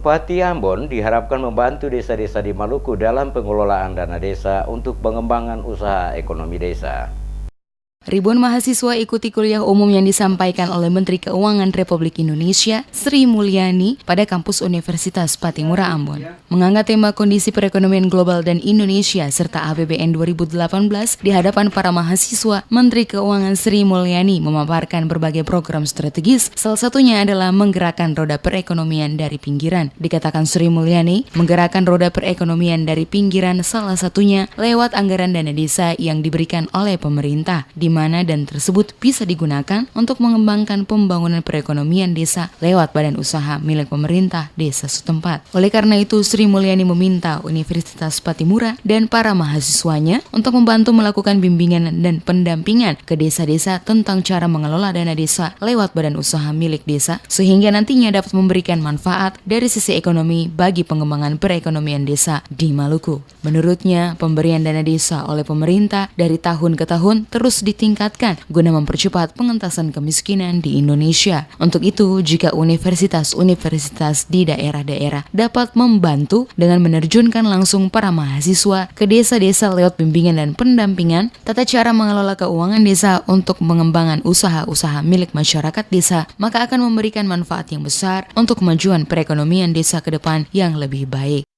Bupati Ambon diharapkan membantu desa-desa di Maluku dalam pengelolaan dana desa untuk pengembangan usaha ekonomi desa. Ribuan mahasiswa ikuti kuliah umum yang disampaikan oleh Menteri Keuangan Republik Indonesia, Sri Mulyani, pada kampus Universitas Patimura Ambon. Mengangkat tema kondisi perekonomian global dan Indonesia serta APBN 2018 di hadapan para mahasiswa, Menteri Keuangan Sri Mulyani memaparkan berbagai program strategis, salah satunya adalah menggerakkan roda perekonomian dari pinggiran. Dikatakan Sri Mulyani, menggerakkan roda perekonomian dari pinggiran salah satunya lewat anggaran dana desa yang diberikan oleh pemerintah, di mana dan tersebut bisa digunakan untuk mengembangkan pembangunan perekonomian desa lewat badan usaha milik pemerintah desa setempat. Oleh karena itu, Sri Mulyani meminta Universitas Patimura dan para mahasiswanya untuk membantu melakukan bimbingan dan pendampingan ke desa-desa tentang cara mengelola dana desa lewat badan usaha milik desa, sehingga nantinya dapat memberikan manfaat dari sisi ekonomi bagi pengembangan perekonomian desa di Maluku. Menurutnya, pemberian dana desa oleh pemerintah dari tahun ke tahun terus ditingkatkan guna mempercepat pengentasan kemiskinan di Indonesia. Untuk itu, jika universitas-universitas di daerah-daerah dapat membantu dengan menerjunkan langsung para mahasiswa ke desa-desa lewat bimbingan dan pendampingan tata cara mengelola keuangan desa untuk pengembangan usaha-usaha milik masyarakat desa, maka akan memberikan manfaat yang besar untuk kemajuan perekonomian desa ke depan yang lebih baik.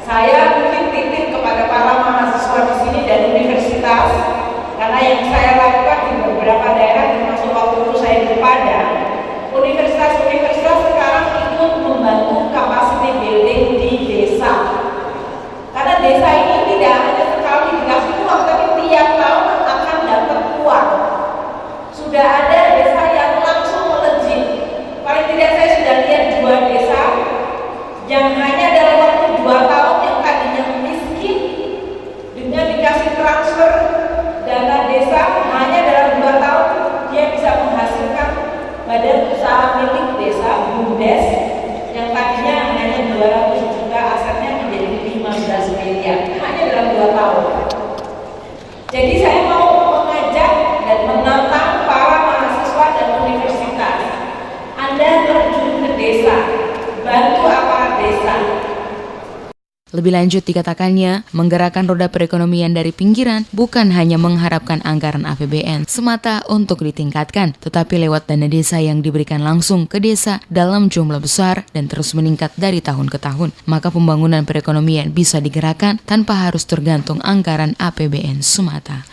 Saya mungkin titip kepada para mahasiswa di sini dan universitas, karena yang saya lakukan di beberapa daerah, termasuk waktu itu saya di Padang, universitas-universitas sekarang ikut membantu capacity building di desa. Karena desa ini tidak hanya sekali dikasih uang, tapi tiap tahun akan dapat uang. Sudah ada desa yang langsung melejit. Paling tidak saya sudah lihat 2 desa yang hanya dalam waktu 2 tahun yang tadinya miskin, dengan dikasih transfer dana desa hanya dalam 2 tahun dia bisa menghasilkan badan usaha milik desa BUMDes yang tadinya hanya 200 juta asetnya menjadi 15 miliar hanya dalam 2 tahun. Jadi saya mau mengajak dan menantang para mahasiswa dan universitas, Anda terjun ke desa, bantu aparat desa. Lebih lanjut dikatakannya, menggerakkan roda perekonomian dari pinggiran bukan hanya mengharapkan anggaran APBN semata untuk ditingkatkan, tetapi lewat dana desa yang diberikan langsung ke desa dalam jumlah besar dan terus meningkat dari tahun ke tahun. Maka pembangunan perekonomian bisa digerakkan tanpa harus tergantung anggaran APBN semata.